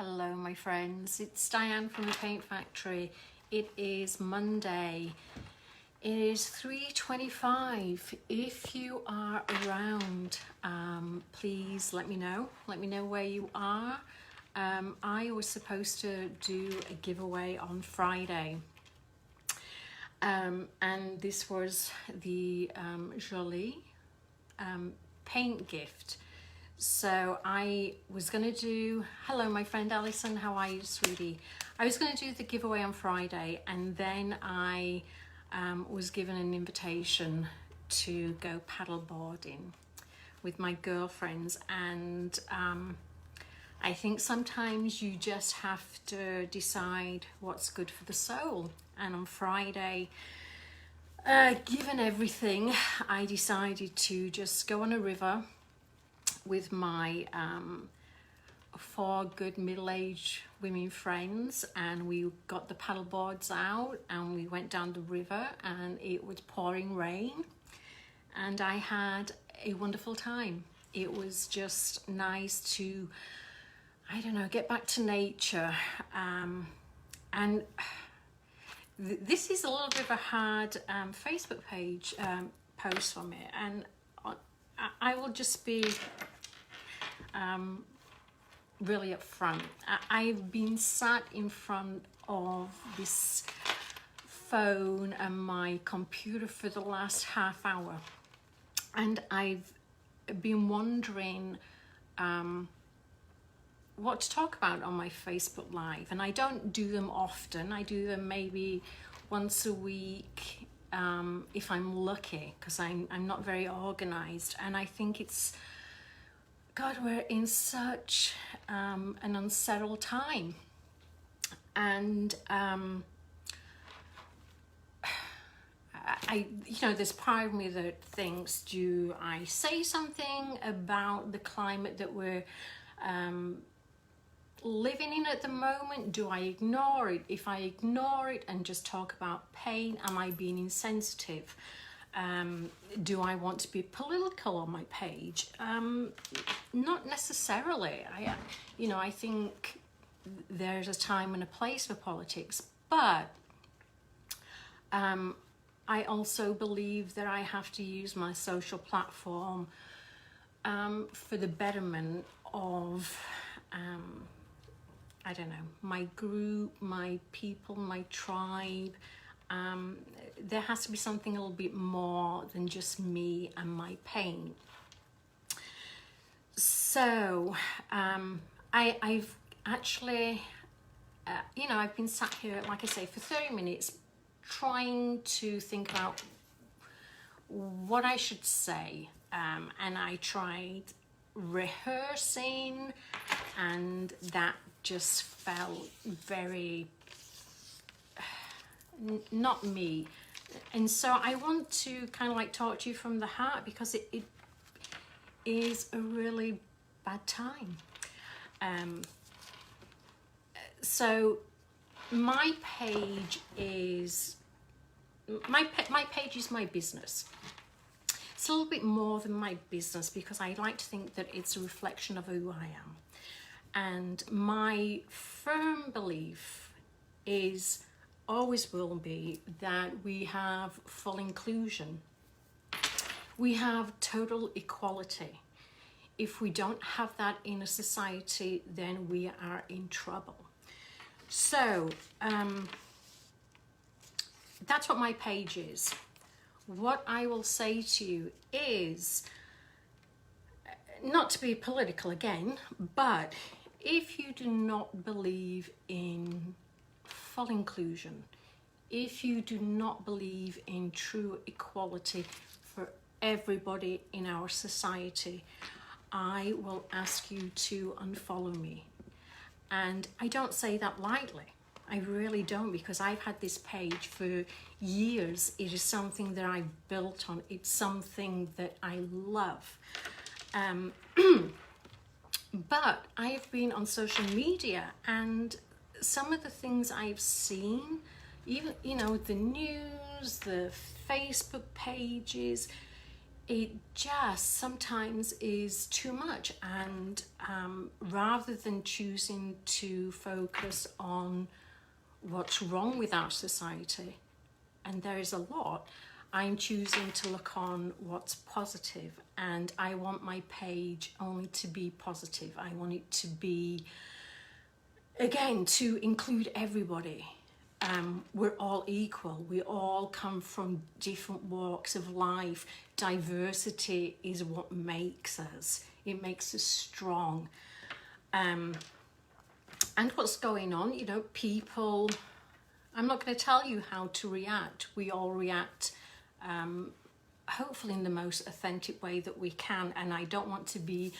Hello my friends, it's Diane from the Paint Factory. It is Monday. It is 3:25. If you are around, please let me know. Let me know where you are. I was supposed to do a giveaway on Friday. And this was the Jolie Paint gift. So I was going to do, hello my friend Alison, how are you sweetie? I was going to do the giveaway on Friday, and then I was given an invitation to go paddleboarding with my girlfriends, and I think sometimes you just have to decide what's good for the soul. And on Friday, given everything, I decided to just go on a river with my 4 good middle-aged women friends, and we got the paddle boards out and we went down the river, and it was pouring rain, and I had a wonderful time. It was just nice to, I don't know, get back to nature. And this is a little bit of a hard Facebook page post for me, and I will just be really upfront. I've been sat in front of this phone and my computer for the last half hour, and I've been wondering what to talk about on my Facebook Live. And I don't do them often. I do them maybe once a week, if I'm lucky, because I'm not very organized. And I think it's, God, we're in such an unsettled time, and there's part of me that thinks, do I say something about the climate that we're living in at the moment? Do I ignore it? If I ignore it and just talk about pain, am I being insensitive? Do I want to be political on my page? Not necessarily. I think there's a time and a place for politics, but I also believe that I have to use my social platform for the betterment of I don't know, my group, my people, my tribe. There has to be something a little bit more than just me and my pain. So I've actually, I've been sat here, like I say, for 30 minutes trying to think about what I should say. And I tried rehearsing, and that just felt very not me. And so I want to kind of like talk to you from the heart, because it is a really bad time. So my page is my page is my business. It's a little bit more than my business, because I like to think that it's a reflection of who I am. And my firm belief is, always will be, that we have full inclusion. We have total equality. If we don't have that in a society, then we are in trouble. So that's what my page is. What I will say to you is, not to be political again, but if you do not believe in full inclusion, if you do not believe in true equality for everybody in our society, I will ask you to unfollow me. And I don't say that lightly. I really don't, because I've had this page for years. It is something that I built on. It's something that I love. But I've been on social media, and some of the things I've seen, even, the news, the Facebook pages, it just sometimes is too much. And rather than choosing to focus on what's wrong with our society, and there is a lot, I'm choosing to look on what's positive. And I want my page only to be positive. I want it to be, again, to include everybody. We're all equal. We all come from different walks of life. Diversity is what makes us. It makes us strong. And what's going on, you know, people, I'm not going to tell you how to react. We all react, hopefully in the most authentic way that we can. And I don't want to be,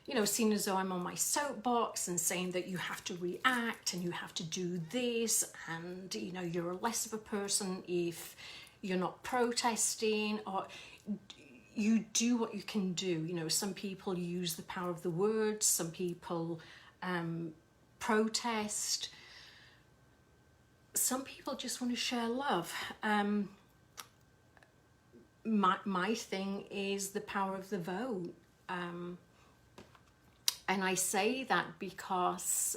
you know, seen as though I'm on my soapbox and saying that you have to react and you have to do this, and, you know, you're less of a person if you're not protesting, or you do what you can do. You know, some people use the power of the words, some people protest, some people just want to share love. My thing is the power of the vote. And I say that because,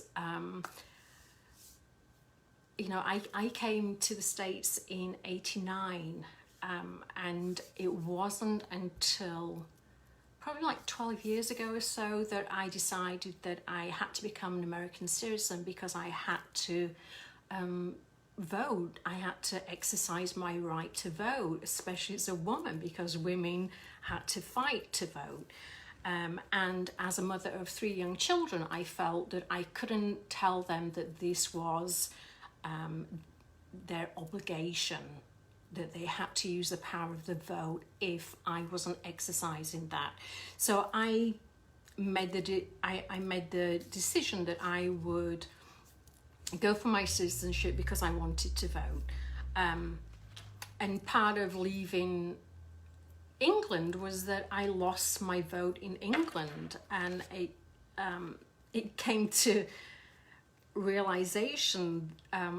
you know, I came to the States in '89, and it wasn't until probably like 12 years ago or so that I decided that I had to become an American citizen, because I had to vote. I had to exercise my right to vote, especially as a woman, because women had to fight to vote. And as a mother of 3 young children, I felt that I couldn't tell them that this was their obligation, that they had to use the power of the vote if I wasn't exercising that. So I made the decision that I would go for my citizenship because I wanted to vote. And part of leaving England was that I lost my vote in England, and it came to realization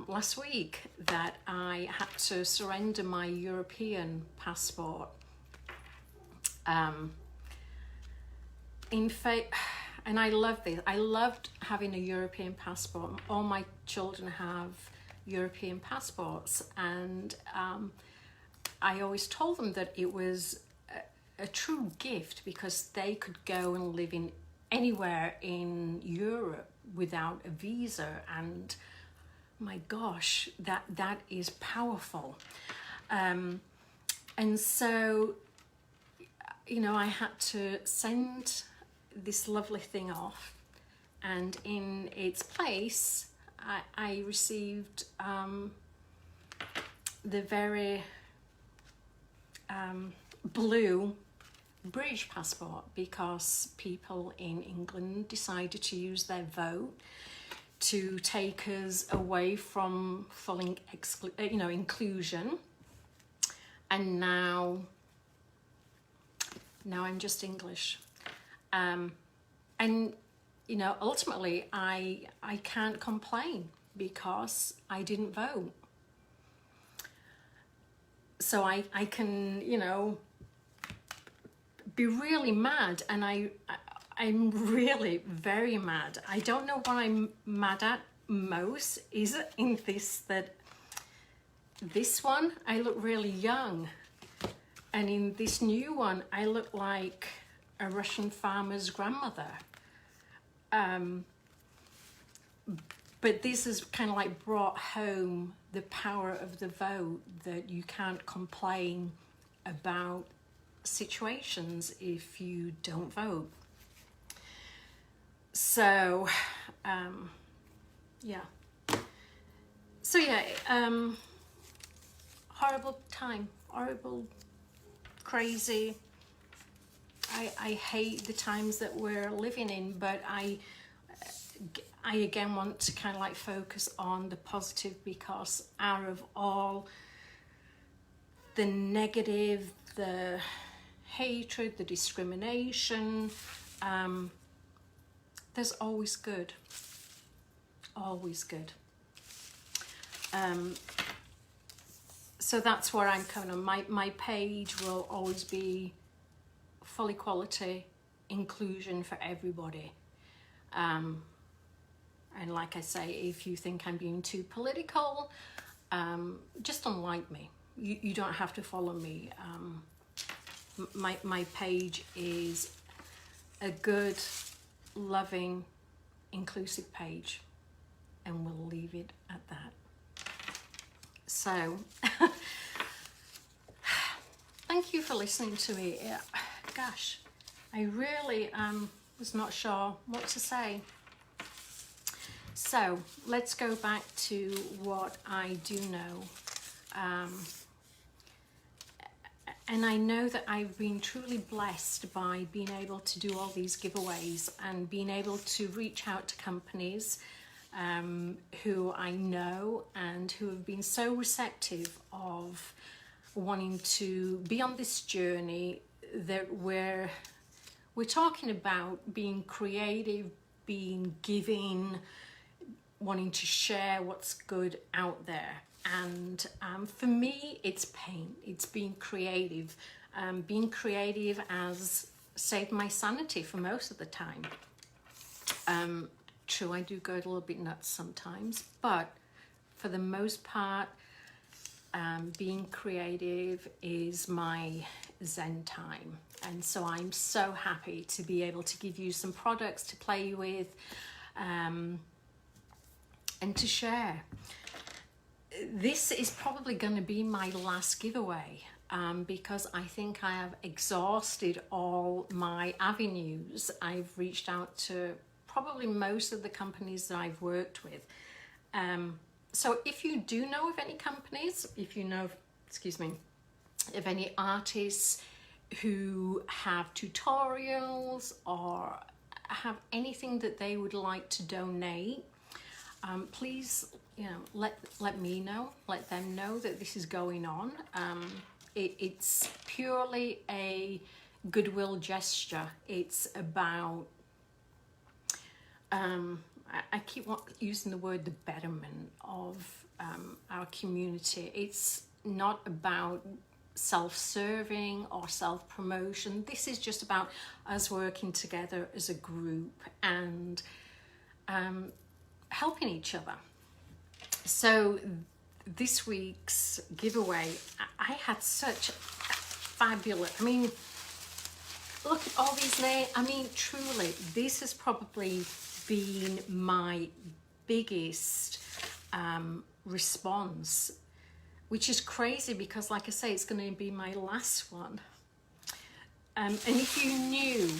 last week that I had to surrender my European passport. In fact, and I love this. I loved having a European passport. All my children have European passports, and I always told them that it was a true gift, because they could go and live in anywhere in Europe without a visa, and my gosh, that is powerful. And so, you know, I had to send this lovely thing off, and in its place I received the very blue British passport, because people in England decided to use their vote to take us away from full inclusion, and now I'm just English. And you know, ultimately I can't complain because I didn't vote. So I can, you know, be really mad, and I'm really very mad. I don't know what I'm mad at most is in this, that this one I look really young, and in this new one I look like a Russian farmer's grandmother. But this has kind of like brought home the power of the vote, that you can't complain about situations if you don't vote. So yeah, horrible time, horrible, crazy. I hate the times that we're living in, but I again want to kind of like focus on the positive, because out of all the negative, the hatred, the discrimination, there's always good. Always good. So that's where I'm coming on. My page will always be full equality, inclusion for everybody. And like I say, if you think I'm being too political, just unlike me. You don't have to follow me. My page is a good, loving, inclusive page, and we'll leave it at that. So, thank you for listening to me. Gosh, I really was not sure what to say. So let's go back to what I do know. And I know that I've been truly blessed by being able to do all these giveaways and being able to reach out to companies who I know and who have been so receptive of wanting to be on this journey that we're talking about being creative, being giving, wanting to share what's good out there. And for me, it's paint. It's being creative. Being creative has saved my sanity for most of the time. True, I do go a little bit nuts sometimes, but for the most part, being creative is my zen time. And so I'm so happy to be able to give you some products to play with and to share. This is probably going to be my last giveaway because I think I have exhausted all my avenues. I've reached out to probably most of the companies that I've worked with. So if you do know of any companies, if you know, of any artists who have tutorials or have anything that they would like to donate, please, let me know, let them know that this is going on. It's purely a goodwill gesture. It's about, I keep using the word the betterment of our community. It's not about self-serving or self-promotion. This is just about us working together as a group and helping each other. So this week's giveaway, I had such fabulous, look at all these names. Truly, this has probably been my biggest response, which is crazy because, like I say, it's going to be my last one. And if you knew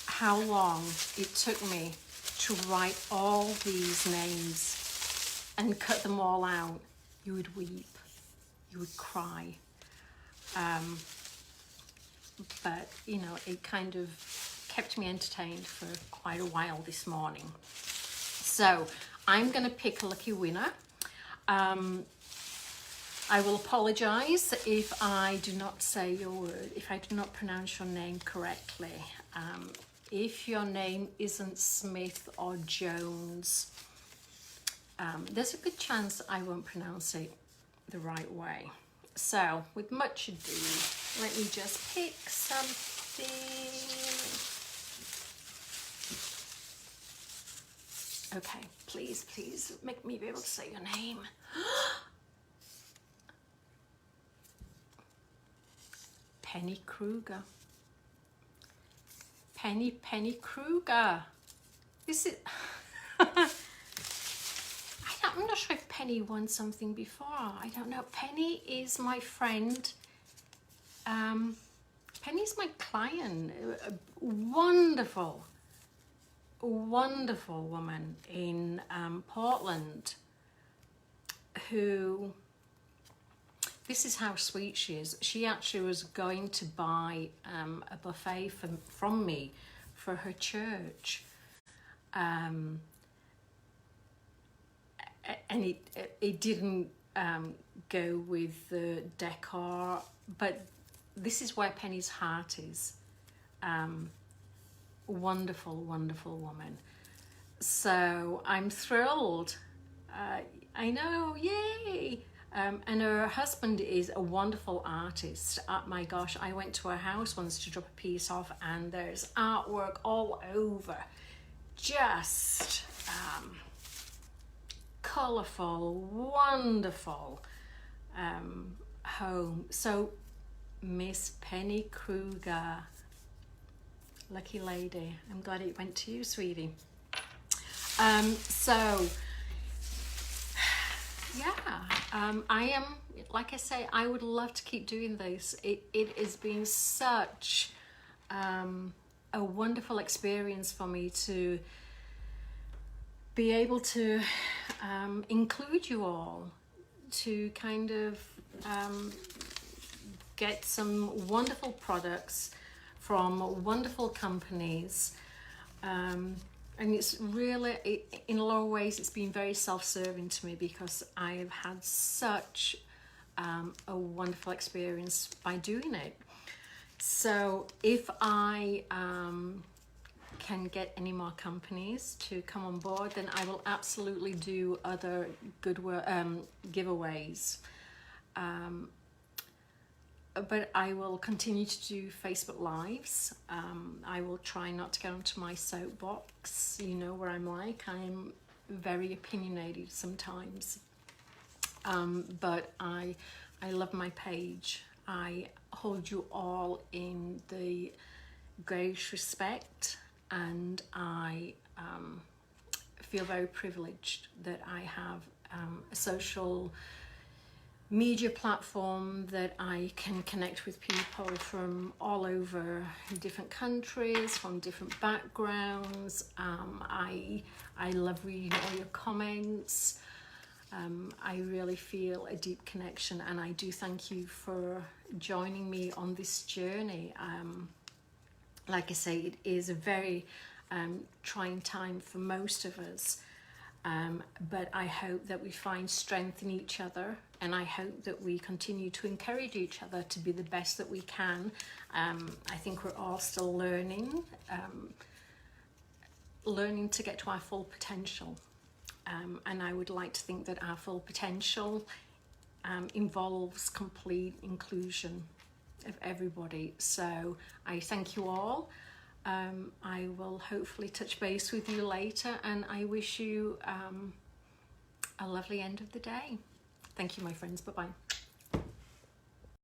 how long it took me to write all these names and cut them all out, you would weep, you would cry. But, it kind of kept me entertained for quite a while this morning. So I'm going to pick a lucky winner. I will apologise if I do not say your word, if I do not pronounce your name correctly. If your name isn't Smith or Jones, there's a good chance I won't pronounce it the right way. So, with much ado, let me just pick something. Okay, please make me be able to say your name. Penny Kruger. Penny Kruger. This is... I'm not sure if Penny won something before. I don't know. Penny is my friend. Penny's my client. A wonderful woman in Portland who... This is how sweet she is. She actually was going to buy a buffet from me for her church. And it didn't go with the decor, but this is where Penny's heart is. Wonderful woman. So I'm thrilled. I know, yay! And her husband is a wonderful artist. My gosh, I went to her house once to drop a piece off, and there's artwork all over. Just colourful, wonderful home. So Miss Penny Kruger, lucky lady. I'm glad it went to you, sweetie. So yeah, I am, like I say, I would love to keep doing this. It has been such a wonderful experience for me to be able to include you all, to kind of get some wonderful products from wonderful companies. And it's really, in a lot of ways, it's been very self-serving to me, because I have had such a wonderful experience by doing it. So if I can get any more companies to come on board, then I will absolutely do other good giveaways. But I will continue to do Facebook Lives. I will try not to get onto my soapbox, you know, where I'm like, I'm very opinionated sometimes. But I love my page. I hold you all in the greatest respect, and I feel very privileged that I have a social media platform that I can connect with people from all over different countries, from different backgrounds. I love reading all your comments. I really feel a deep connection, and I do thank you for joining me on this journey. Like I say, it is a very trying time for most of us. But I hope that we find strength in each other, and I hope that we continue to encourage each other to be the best that we can. I think we're all still learning to get to our full potential. And I would like to think that our full potential involves complete inclusion of everybody. So I thank you all. I will hopefully touch base with you later, and I wish you a lovely end of the day. Thank you, my friends. Bye-bye.